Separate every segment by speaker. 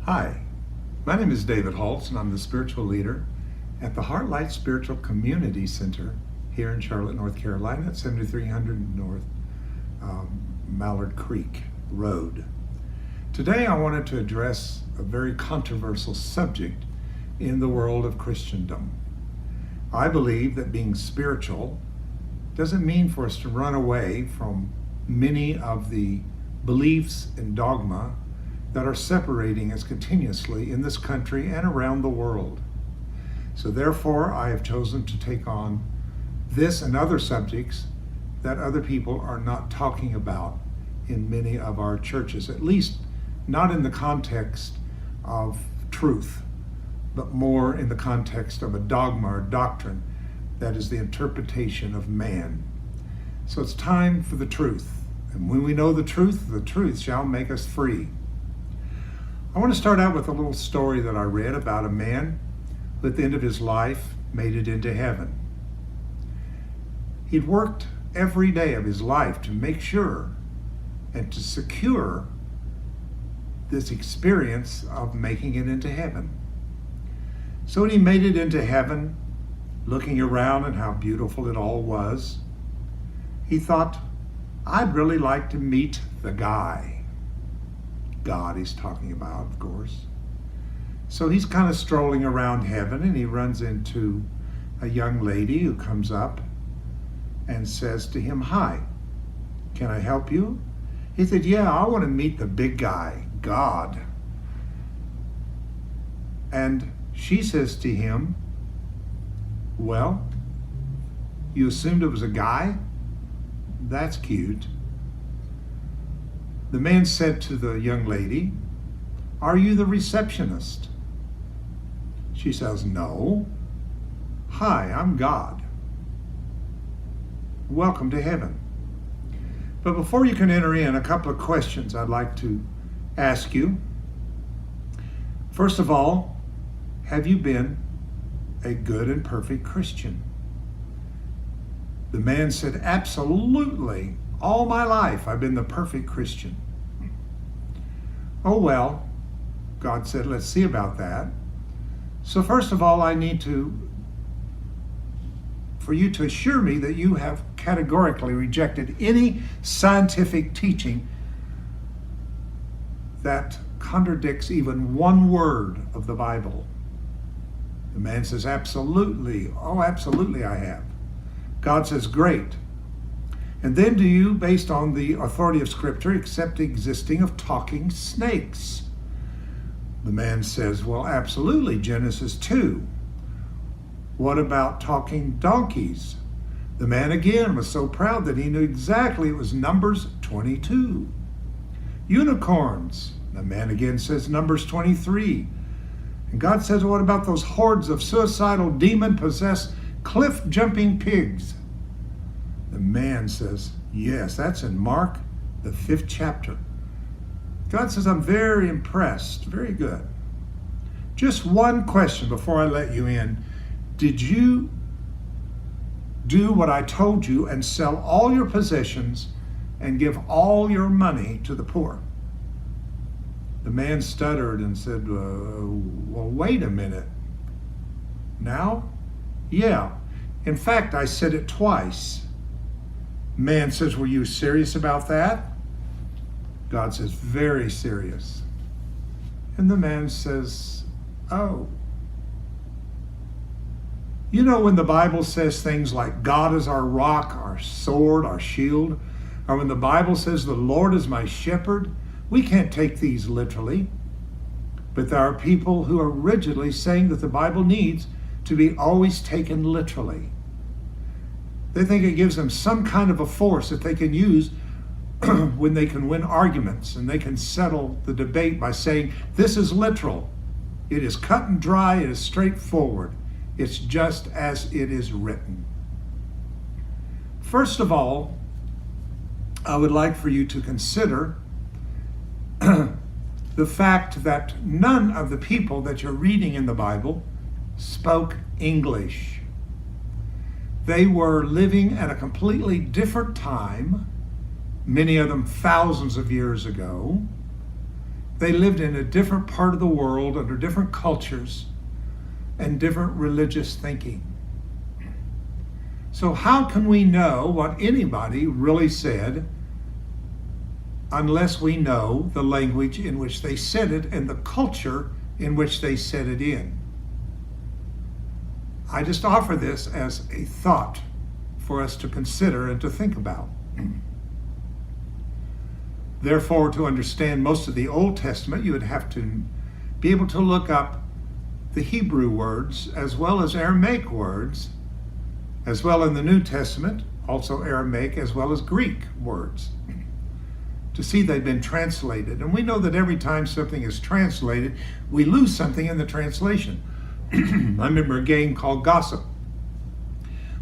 Speaker 1: Hi, my name is David Holtz, and I'm the spiritual leader at the Heartlight Spiritual Community Center here in Charlotte, North Carolina at 7300 North Mallard Creek Road. Today I wanted to address a very controversial subject in the world of Christendom. I believe that being spiritual doesn't mean for us to run away from many of the beliefs and dogma that are separating us continuously in this country and around the world. So therefore, I have chosen to take on this and other subjects that other people are not talking about in many of our churches, at least not in the context of truth, but more in the context of a dogma or doctrine that is the interpretation of man. So it's time for the truth. And when we know the truth shall make us free. I want to start out with a little story that I read about a man who at the end of his life made it into heaven. He'd worked every day of his life to make sure and to secure this experience of making it into heaven. So when he made it into heaven, looking around at how beautiful it all was, he thought, I'd really like to meet the guy. God he's talking about, of course. So he's kind of strolling around heaven, and he runs into a young lady who comes up and says to him, "Hi, can I help you?" He said, "Yeah, I want to meet the big guy, God." And she says to him, "Well, you assumed it was a guy? That's cute." The man said to the young lady, "Are you the receptionist?" She says, "No." "Hi, I'm God. Welcome to heaven." But before you can enter in, a couple of questions I'd like to ask you. First of all, have you been a good and perfect Christian? The man said, "Absolutely. All my life I've been the perfect Christian." "Oh well," God said, "let's see about that. So first of all, I need for you to assure me that you have categorically rejected any scientific teaching that contradicts even one word of the Bible." The man says, "Absolutely. Oh, absolutely I have." God says, "Great. And then do you, based on the authority of Scripture, accept the existing of talking snakes?" The man says, "Well, absolutely, Genesis 2. What about talking donkeys?" The man again was so proud that he knew exactly it was Numbers 22. Unicorns. The man again says Numbers 23. And God says, "What about those hordes of suicidal demon-possessed cliff-jumping pigs?" The man says, "Yes, that's in Mark, the 5th chapter." God says, "I'm very impressed. Very good. Just one question before I let you in. Did you do what I told you and sell all your possessions and give all your money to the poor?" The man stuttered and said, "Well, wait a minute. Now? Yeah. In fact, I said it twice." Man says, "Were you serious about that?" God says, "Very serious." And the man says, "Oh. You know, when the Bible says things like God is our rock, our sword, our shield, or when the Bible says the Lord is my shepherd, we can't take these literally. But there are people who are rigidly saying that the Bible needs to be always taken literally. They think it gives them some kind of a force that they can use when they can win arguments, and they can settle the debate by saying, this is literal. It is cut and dry, it is straightforward. It's just as it is written. First of all, I would like for you to consider the fact that none of the people that you're reading in the Bible spoke English. They were living at a completely different time, many of them thousands of years ago, They lived in a different part of the world under different cultures and different religious thinking. So how can we know what anybody really said unless we know the language in which they said it and the culture in which they said it in? I just offer this as a thought for us to consider and to think about. Therefore, to understand most of the Old Testament, you would have to be able to look up the Hebrew words as well as Aramaic words, as well in the New Testament, also Aramaic as well as Greek words, to see they've been translated. And we know that every time something is translated, we lose something in the translation. I remember a game called Gossip,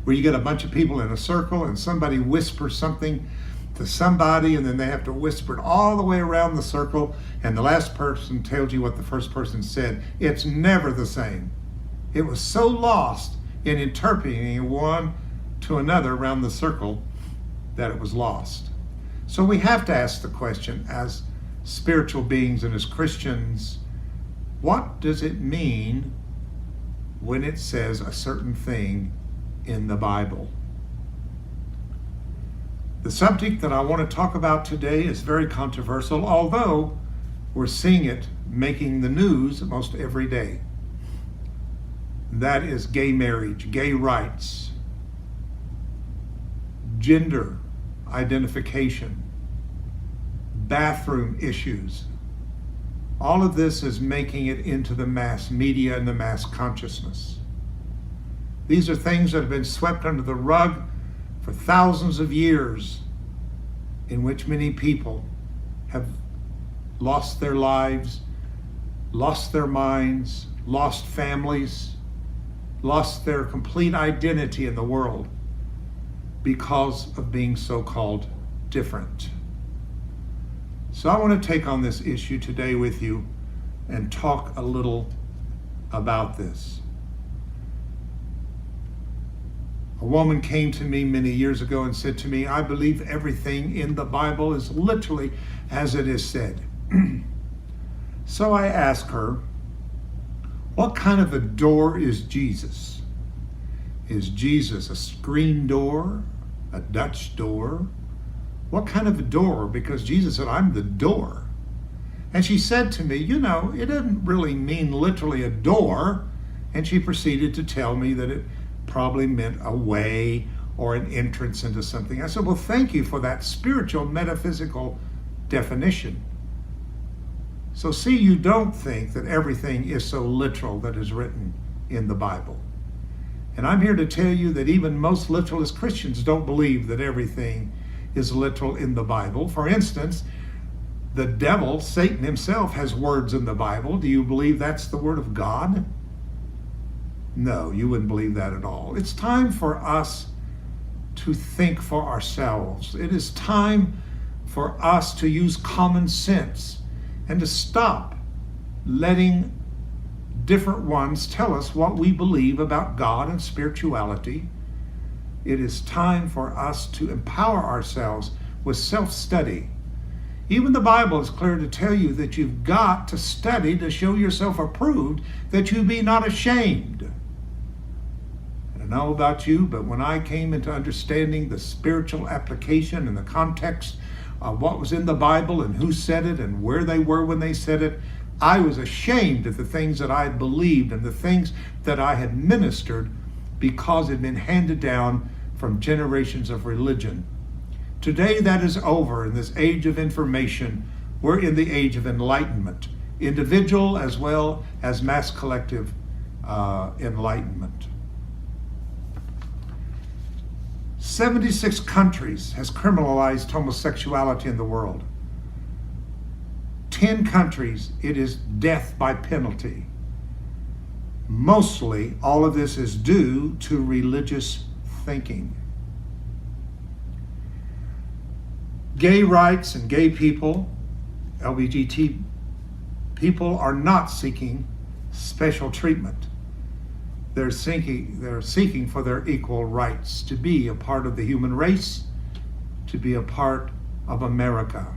Speaker 1: where you get a bunch of people in a circle and somebody whispers something to somebody, and then they have to whisper it all the way around the circle, and the last person tells you what the first person said. It's never the same. It was so lost in interpreting one to another around the circle that it was lost. So we have to ask the question, as spiritual beings and as Christians, what does it mean when it says a certain thing in the Bible? The subject that I want to talk about today is very controversial, although we're seeing it making the news almost every day. That is gay marriage, gay rights, gender identification, bathroom issues. All of this is making it into the mass media and the mass consciousness. These are things that have been swept under the rug for thousands of years, in which many people have lost their lives, lost their minds, lost families, lost their complete identity in the world because of being so-called different. So I want to take on this issue today with you and talk a little about this. A woman came to me many years ago and said to me, I believe everything in the Bible is literally as it is said. So I asked her, what kind of a door is Jesus? Is Jesus a screen door, a Dutch door? What kind of a door? Because Jesus said, I'm the door. And she said to me, you know, it doesn't really mean literally a door. And she proceeded to tell me that it probably meant a way or an entrance into something. I said, well, thank you for that spiritual, metaphysical definition. So see, you don't think that everything is so literal that is written in the Bible. And I'm here to tell you that even most literalist Christians don't believe that everything is literal in the Bible. For instance, the devil, Satan himself, has words in the Bible. Do you believe that's the word of God? No, you wouldn't believe that at all. It's time for us to think for ourselves. It is time for us to use common sense and to stop letting different ones tell us what we believe about God and spirituality. It is time for us to empower ourselves with self-study. Even the Bible is clear to tell you that you've got to study to show yourself approved, that you be not ashamed. I don't know about you, but when I came into understanding the spiritual application and the context of what was in the Bible and who said it and where they were when they said it, I was ashamed of the things that I had believed and the things that I had ministered because it had been handed down from generations of religion. Today that is over. In this age of information, we're in the age of enlightenment, individual as well as mass collective enlightenment. 76 countries has criminalized homosexuality in the world. 10 countries, it is death by penalty. Mostly, all of this is due to religious thinking. Gay rights and gay people, LGBT people, are not seeking special treatment. They're seeking for their equal rights to be a part of the human race, to be a part of America.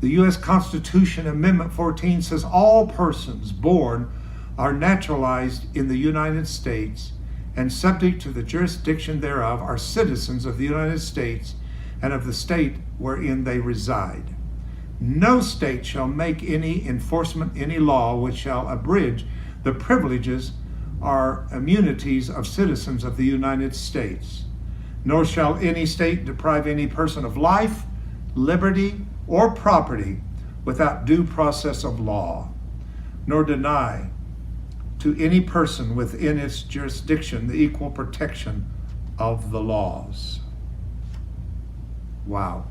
Speaker 1: The U.S. Constitution Amendment 14 says all persons born are naturalized in the United States and subject to the jurisdiction thereof are citizens of the United States and of the state wherein they reside. No state shall make any enforcement, any law which shall abridge the privileges or immunities of citizens of the United States. Nor shall any state deprive any person of life, liberty, or property without due process of law, nor deny to any person within its jurisdiction the equal protection of the laws. Wow.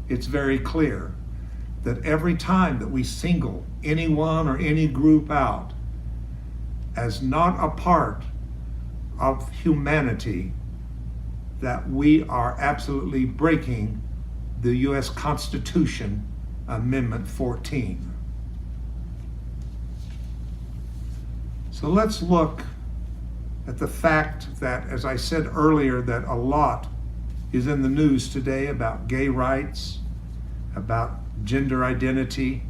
Speaker 1: It's very clear that every time that we single anyone or any group out as not a part of humanity, that we are absolutely breaking the U.S. Constitution Amendment 14. So let's look at the fact that, as I said earlier, that a lot is in the news today about gay rights, about gender identity,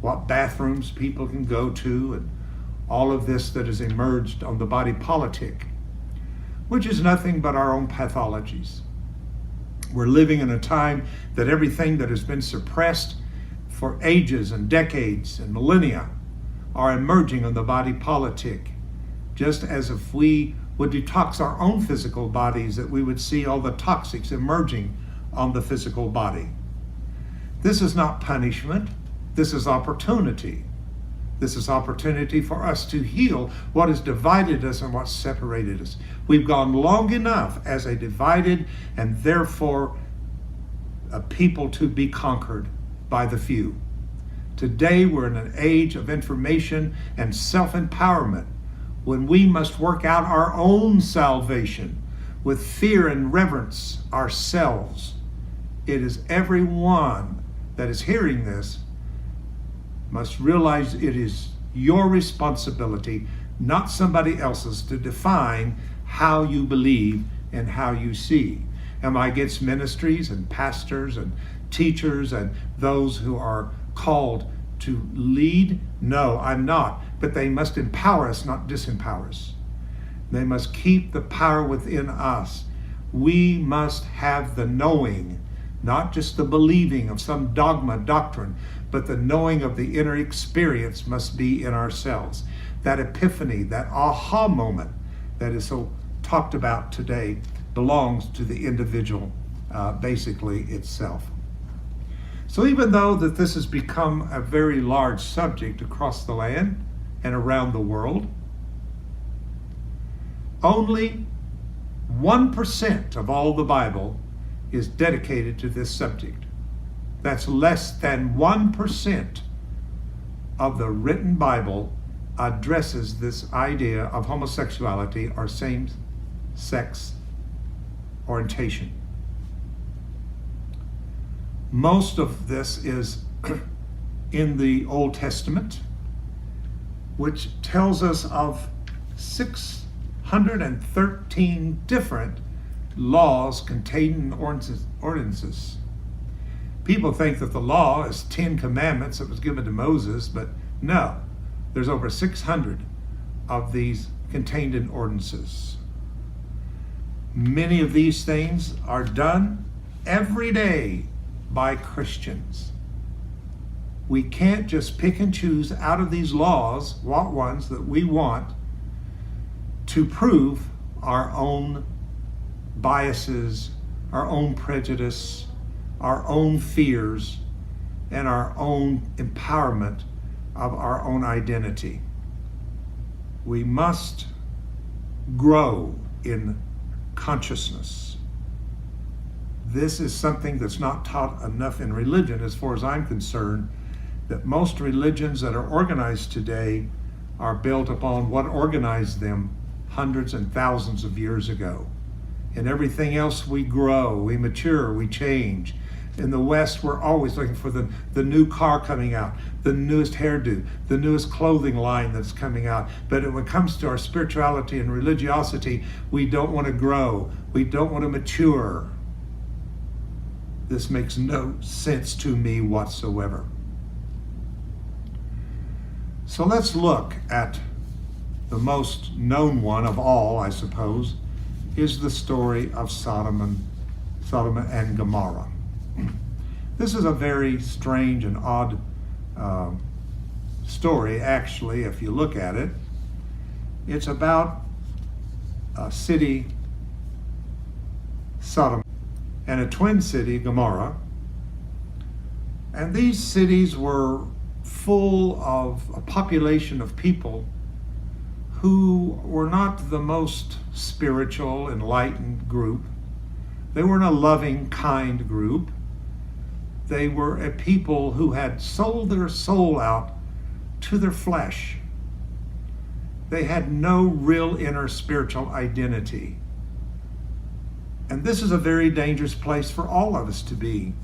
Speaker 1: what bathrooms people can go to, and all of this that has emerged on the body politic, which is nothing but our own pathologies. We're living in a time that everything that has been suppressed for ages and decades and millennia are emerging on the body politic, just as if we would detox our own physical bodies, that we would see all the toxics emerging on the physical body. This is not punishment. This is opportunity. This is opportunity for us to heal what has divided us and what separated us. We've gone long enough as a divided and therefore a people to be conquered by the few. Today we're in an age of information and self-empowerment when we must work out our own salvation with fear and reverence ourselves. It is everyone that is hearing this must realize it is your responsibility, not somebody else's, to define how you believe and how you see. Am I against ministries and pastors and teachers and those who are called to lead? No, I'm not. But they must empower us, not disempower us. They must keep the power within us. We must have the knowing, not just the believing of some dogma, doctrine, but the knowing of the inner experience must be in ourselves. That epiphany, that aha moment that is so talked about today belongs to the individual, basically itself. So even though that this has become a very large subject across the land and around the world, only 1% of all the Bible is dedicated to this subject. That's less than 1% of the written Bible addresses this idea of homosexuality or same-sex orientation. Most of this is in the Old Testament, which tells us of 613 different laws contained in ordinances. People think that the law is 10 commandments that was given to Moses, but no, there's over 600 of these contained in ordinances. Many of these things are done every day by Christians. We can't just pick and choose out of these laws what ones that we want to prove our own biases, our own prejudice, our own fears, and our own empowerment of our own identity. We must grow in consciousness. This is something that's not taught enough in religion, as far as I'm concerned, that most religions that are organized today are built upon what organized them hundreds and thousands of years ago. In everything else, we grow, we mature, we change. In the West, we're always looking for the new car coming out, the newest hairdo, the newest clothing line that's coming out. But when it comes to our spirituality and religiosity, we don't want to grow. We don't want to mature. This makes no sense to me whatsoever. So let's look at the most known one of all, I suppose, is the story of Sodom and Gomorrah. This is a very strange and odd story, actually, if you look at it. It's about a city, Sodom, and a twin city, Gomorrah. And these cities were full of a population of people who were not the most spiritual, enlightened group. They weren't a loving, kind group. They were a people who had sold their soul out to their flesh. They had no real inner spiritual identity. And this is a very dangerous place for all of us to be.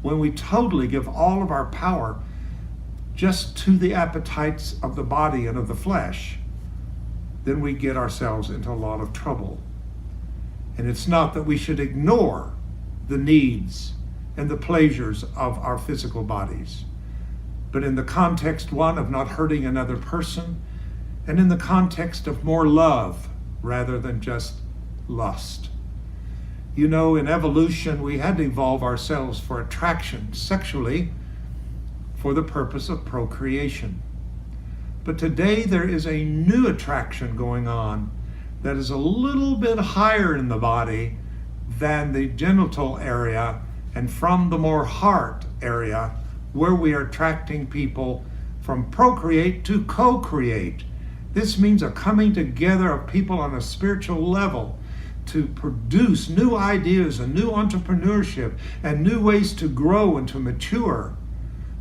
Speaker 1: When we totally give all of our power just to the appetites of the body and of the flesh, then we get ourselves into a lot of trouble. And it's not that we should ignore the needs and the pleasures of our physical bodies, but in the context, one, of not hurting another person, and in the context of more love rather than just lust. You know, in evolution, we had to evolve ourselves for attraction sexually for the purpose of procreation. But today there is a new attraction going on that is a little bit higher in the body than the genital area and from the more heart area, where we are attracting people from procreate to co-create. This means a coming together of people on a spiritual level to produce new ideas and new entrepreneurship and new ways to grow and to mature,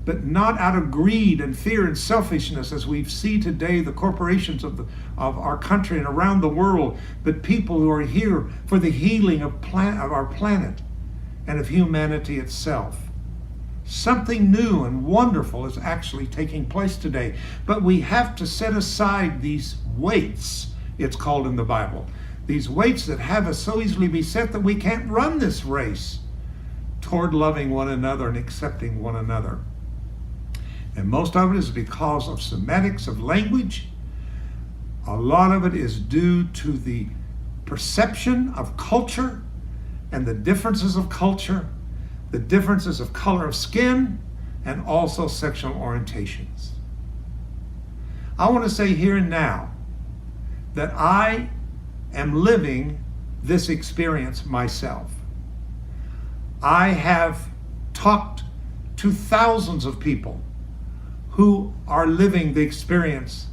Speaker 1: but not out of greed and fear and selfishness as we see today the corporations of our country and around the world, but people who are here for the healing of our planet and of humanity itself. Something new and wonderful is actually taking place today, but we have to set aside these weights, it's called in the Bible, these weights that have us so easily beset that we can't run this race toward loving one another and accepting one another. And most of it is because of semantics of language. A lot of it is due to the perception of culture and the differences of culture, the differences of color of skin, and also sexual orientations. I want to say here and now that I am living this experience myself. I have talked to thousands of people who are living the experience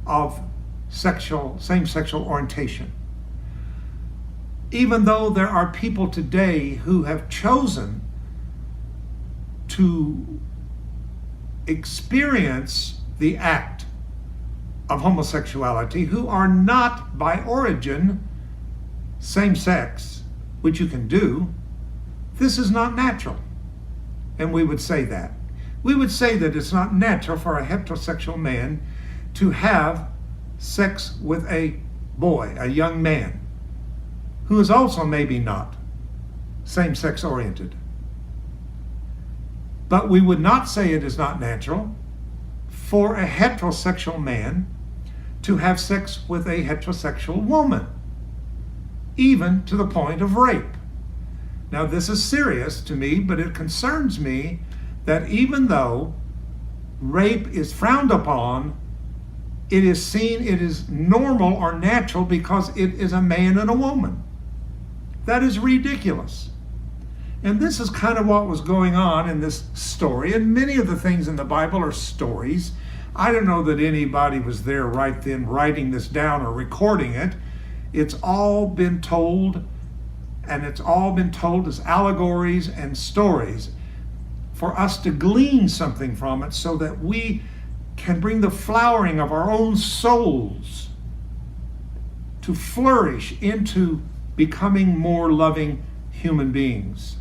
Speaker 1: of same sexual orientation. Even though there are people today who have chosen to experience the act of homosexuality, who are not by origin same sex, which you can do, this is not natural. And we would say that. We would say that it's not natural for a heterosexual man to have sex with a boy, a young man, who is also maybe not same-sex oriented. But we would not say it is not natural for a heterosexual man to have sex with a heterosexual woman, even to the point of rape. Now, this is serious to me, but it concerns me that even though rape is frowned upon, it is seen, it is normal or natural because it is a man and a woman. That is ridiculous. And this is kind of what was going on in this story. And many of the things in the Bible are stories. I don't know that anybody was there right then writing this down or recording it. It's all been told, and it's all been told as allegories and stories for us to glean something from it so that we can bring the flowering of our own souls to flourish into becoming more loving human beings.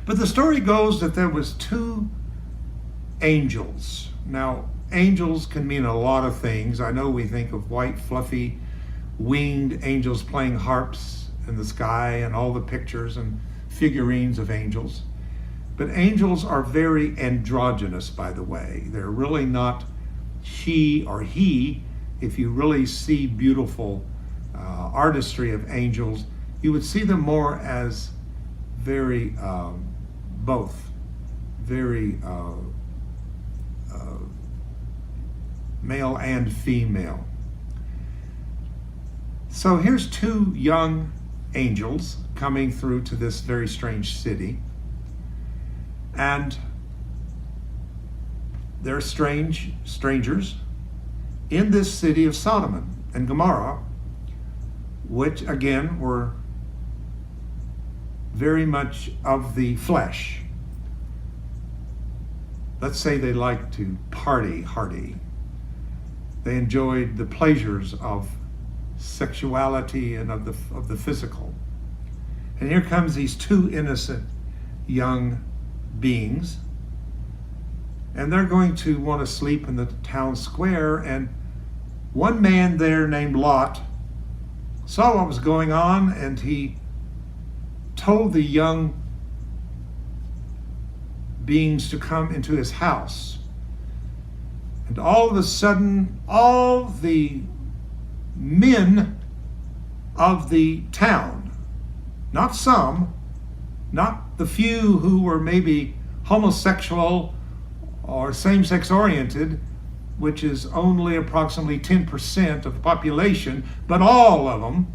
Speaker 1: But the story goes that there was two angels. Now, angels can mean a lot of things. I know we think of white, fluffy, winged angels playing harps in the sky and all the pictures and figurines of angels. But angels are very androgynous, by the way. They're really not she or he. If you really see beautiful artistry of angels, you would see them more as very both, very male and female. So here's two young angels coming through to this very strange city. And they're strangers in this city of Sodom and Gomorrah, which again were very much of the flesh. Let's say they liked to party hardy. They enjoyed the pleasures of sexuality and of the physical. And here comes these two innocent young beings, and they're going to want to sleep in the town square. And one man there named Lot saw what was going on, and he told the young beings to come into his house. And all of a sudden, all the men of the town, not some, not the few who were maybe homosexual or same-sex oriented, which is only approximately 10% of the population, but all of them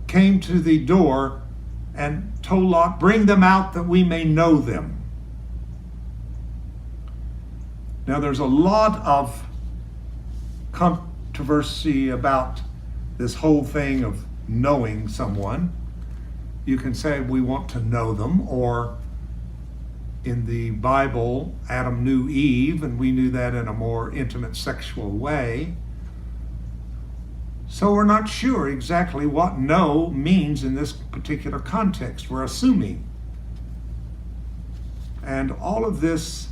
Speaker 1: came to the door and told Lot, "Bring them out that we may know them." Now there's a lot of controversy about this whole thing of knowing someone. You can say we want to know them, or in the Bible, Adam knew Eve, and we knew that in a more intimate sexual way. So we're not sure exactly what know means in this particular context. We're assuming. And all of this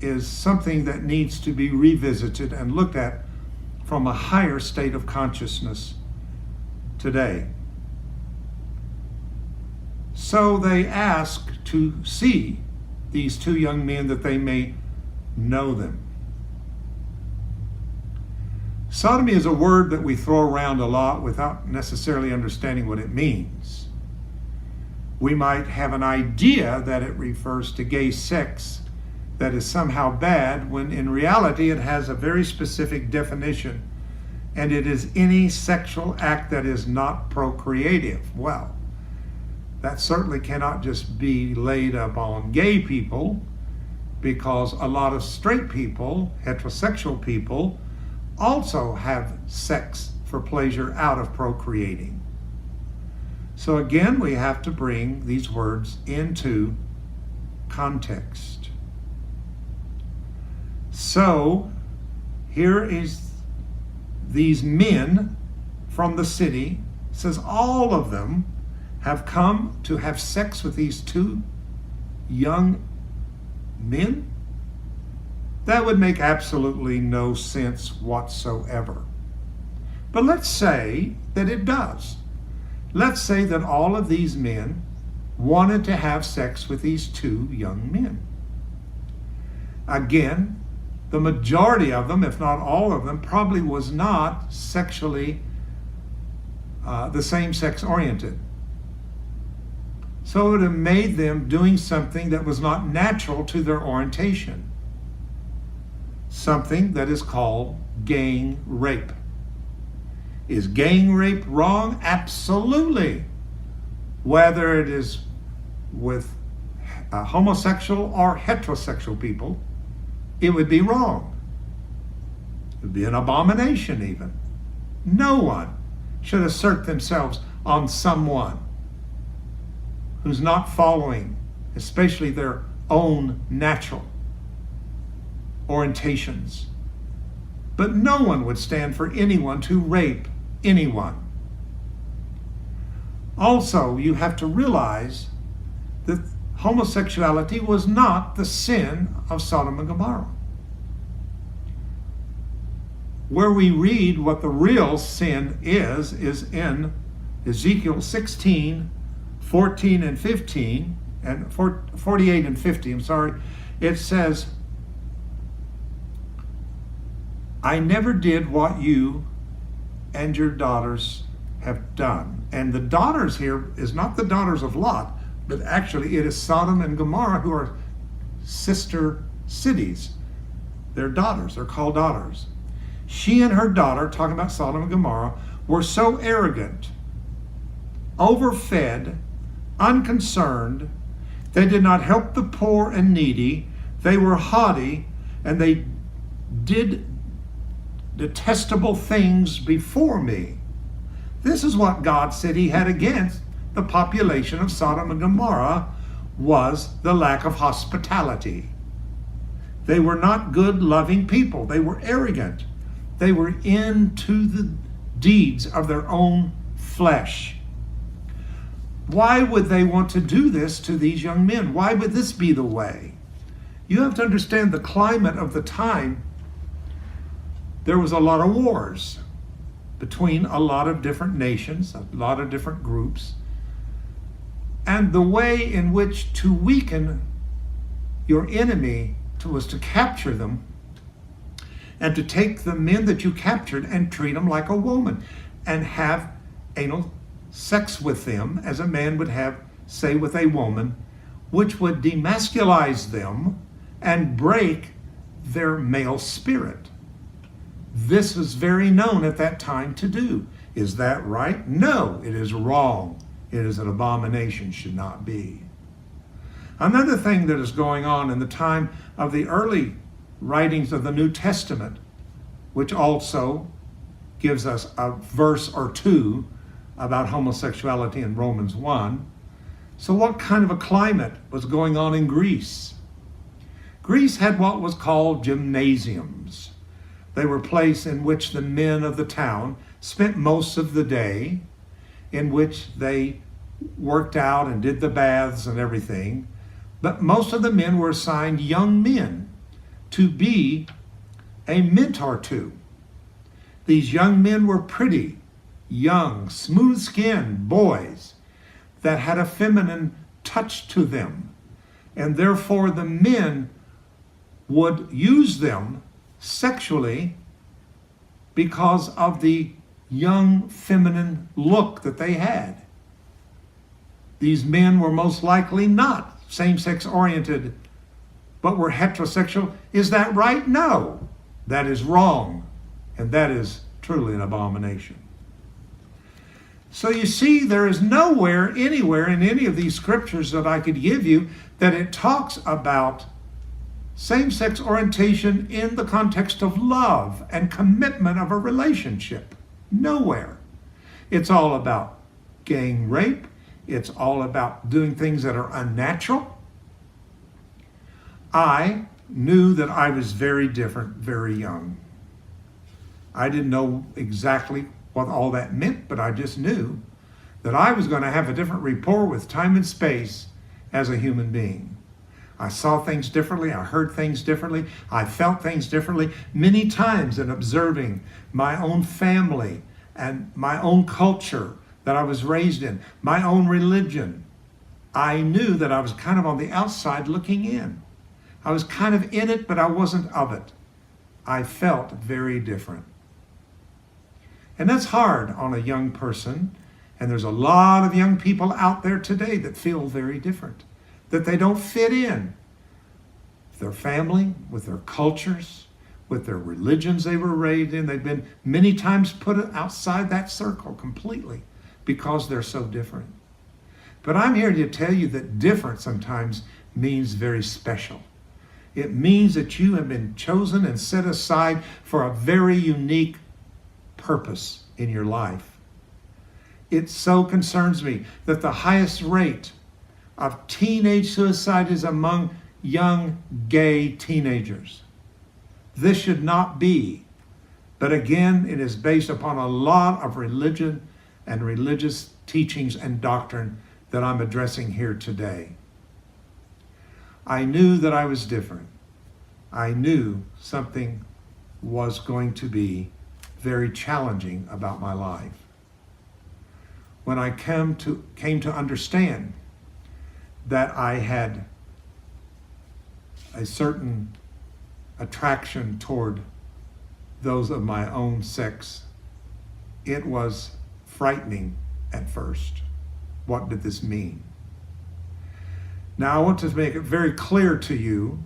Speaker 1: is something that needs to be revisited and looked at from a higher state of consciousness today. So they ask to see these two young men that they may know them. Sodomy is a word that we throw around a lot without necessarily understanding what it means. We might have an idea that it refers to gay sex that is somehow bad, when in reality it has a very specific definition, and it is any sexual act that is not procreative. Well, that certainly cannot just be laid upon gay people, because a lot of straight people, heterosexual people, also have sex for pleasure out of procreating. So again, we have to bring these words into context. So here is these men from the city. It says all of them have come to have sex with these two young men? That would make absolutely no sense whatsoever. But let's say that it does. Let's say that all of these men wanted to have sex with these two young men. Again, the majority of them, if not all of them, probably was not sexually the same sex oriented. So it would have made them doing something that was not natural to their orientation. Something that is called gang rape. Is gang rape wrong? Absolutely. Whether it is with homosexual or heterosexual people, it would be wrong. It would be an abomination even. No one should assert themselves on someone who's not following, especially their own natural orientations. But no one would stand for anyone to rape anyone. Also, you have to realize that homosexuality was not the sin of Sodom and Gomorrah. Where we read what the real sin is in Ezekiel 16, 14 and 15, and 48 and 50, it says, I never did what you and your daughters have done. And the daughters here is not the daughters of Lot, but actually it is Sodom and Gomorrah, who are sister cities. They're daughters, they're called daughters. She and her daughter, talking about Sodom and Gomorrah, were so arrogant, overfed, unconcerned. They did not help the poor and needy. They were haughty, and they did detestable things before me. This is what God said he had against the population of Sodom and Gomorrah, was the lack of hospitality. They were not good, loving people. They were arrogant. They were into the deeds of their own flesh. Why would they want to do this to these young men? Why would this be the way? You have to understand the climate of the time. There was a lot of wars between a lot of different nations, a lot of different groups. And the way in which to weaken your enemy was to capture them and to take the men that you captured and treat them like a woman and have anal sex with them as a man would have, say, with a woman, which would demasculize them and break their male spirit. This was very known at that time to do. Is that right? No, it is wrong. It is an abomination, should not be. Another thing that is going on in the time of the early writings of the New Testament, which also gives us a verse or two about homosexuality in Romans 1. So what kind of a climate was going on in Greece? Greece had what was called gymnasiums. They were places in which the men of the town spent most of the day, in which they worked out and did the baths and everything. But most of the men were assigned young men to be a mentor to. These young men were pretty, young, smooth-skinned boys that had a feminine touch to them. And therefore the men would use them sexually because of the young feminine look that they had. These men were most likely not same-sex oriented, but were heterosexual. Is that right? No. That is wrong. And that is truly an abomination. So you see, there is nowhere, anywhere in any of these scriptures that I could give you that it talks about same-sex orientation in the context of love and commitment of a relationship. Nowhere. It's all about gang rape. It's all about doing things that are unnatural. I knew that I was very different, very young. I didn't know exactly what all that meant, but I just knew that I was going to have a different rapport with time and space as a human being. I saw things differently. I heard things differently. I felt things differently. Many times in observing my own family and my own culture that I was raised in, my own religion, I knew that I was kind of on the outside looking in. I was kind of in it, but I wasn't of it. I felt very different. And that's hard on a young person. And there's a lot of young people out there today that feel very different, that they don't fit in with their family, with their cultures, with their religions they were raised in. They've been many times put outside that circle completely because they're so different. But I'm here to tell you that different sometimes means very special. It means that you have been chosen and set aside for a very unique purpose in your life. It so concerns me that the highest rate of teenage suicide is among young gay teenagers. This should not be. But again, it is based upon a lot of religion and religious teachings and doctrine that I'm addressing here today. I knew that I was different. I knew something was going to be very challenging about my life. when I came to understand that I had a certain attraction toward those of my own sex, it was frightening at first. What did this mean? Now, I want to make it very clear to you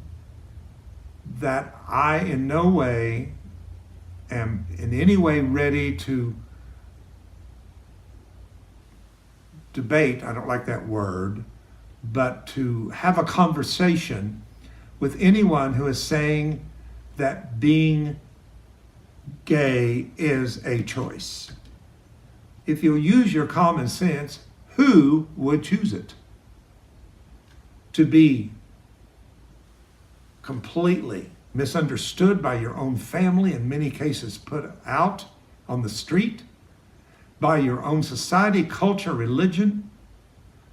Speaker 1: that I in no way am in any way ready to debate, I don't like that word, but to have a conversation with anyone who is saying that being gay is a choice. If you'll use your common sense, who would choose it? To be completely misunderstood by your own family, in many cases put out on the street, by your own society, culture, religion?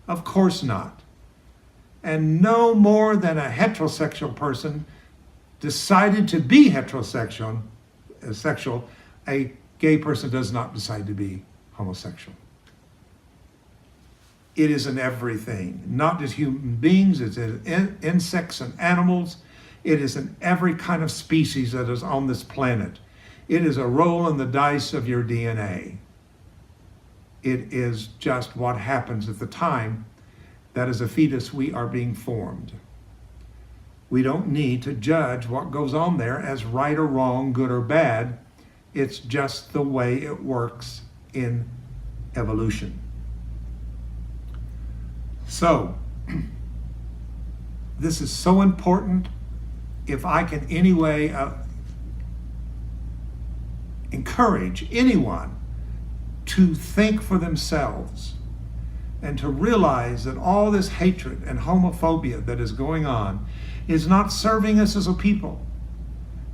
Speaker 1: Of course not. And no more than a heterosexual person decided to be heterosexual, a gay person does not decide to be homosexual. It is in everything, not just human beings, it's in insects and animals. It is in every kind of species that is on this planet. It is a roll in the dice of your DNA. It is just what happens at the time that as a fetus we are being formed. We don't need to judge what goes on there as right or wrong, good or bad. It's just the way it works in evolution. So, this is so important. If I can anyway encourage anyone to think for themselves and to realize that all this hatred and homophobia that is going on is not serving us as a people,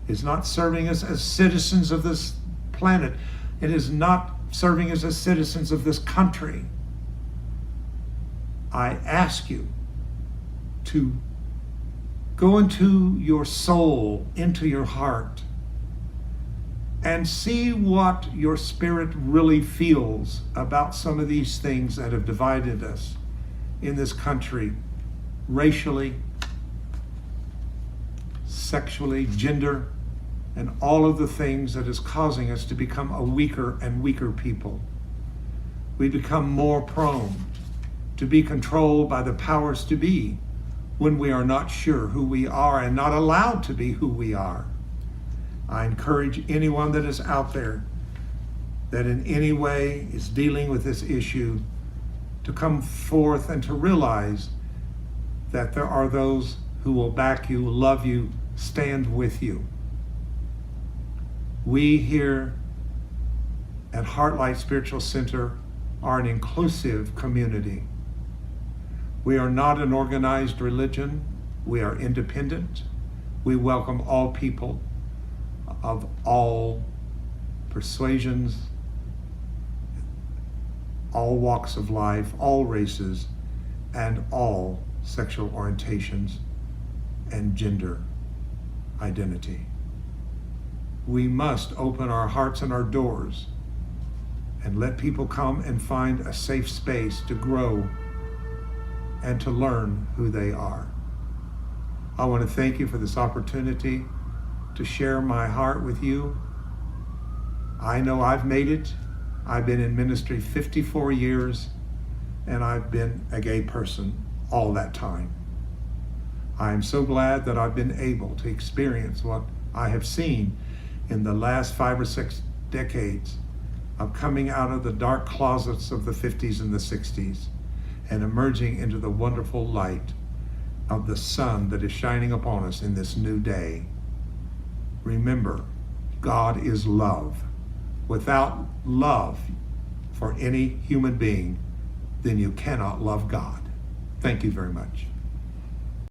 Speaker 1: is not serving us as citizens of this planet, it is not serving us as citizens of this country. I ask you to go into your soul, into your heart, and see what your spirit really feels about some of these things that have divided us in this country, racially, sexually, gender, and all of the things that is causing us to become a weaker and weaker people. We become more prone to be controlled by the powers to be when we are not sure who we are and not allowed to be who we are. I encourage anyone that is out there that in any way is dealing with this issue to come forth and to realize that there are those who will back you, love you, stand with you. We here at Heartlight Spiritual Center are an inclusive community. We are not an organized religion. We are independent. We welcome all people of all persuasions, all walks of life, all races, and all sexual orientations and gender identity. We must open our hearts and our doors and let people come and find a safe space to grow and to learn who they are. I want to thank you for this opportunity to share my heart with you. I know I've made it. I've been in ministry 54 years, and I've been a gay person all that time. I am so glad that I've been able to experience what I have seen in the last 5 or 6 decades of coming out of the dark closets of the 50s and the 60s and emerging into the wonderful light of the sun that is shining upon us in this new day. Remember, God is love. Without love for any human being, then you cannot love God. Thank you very much.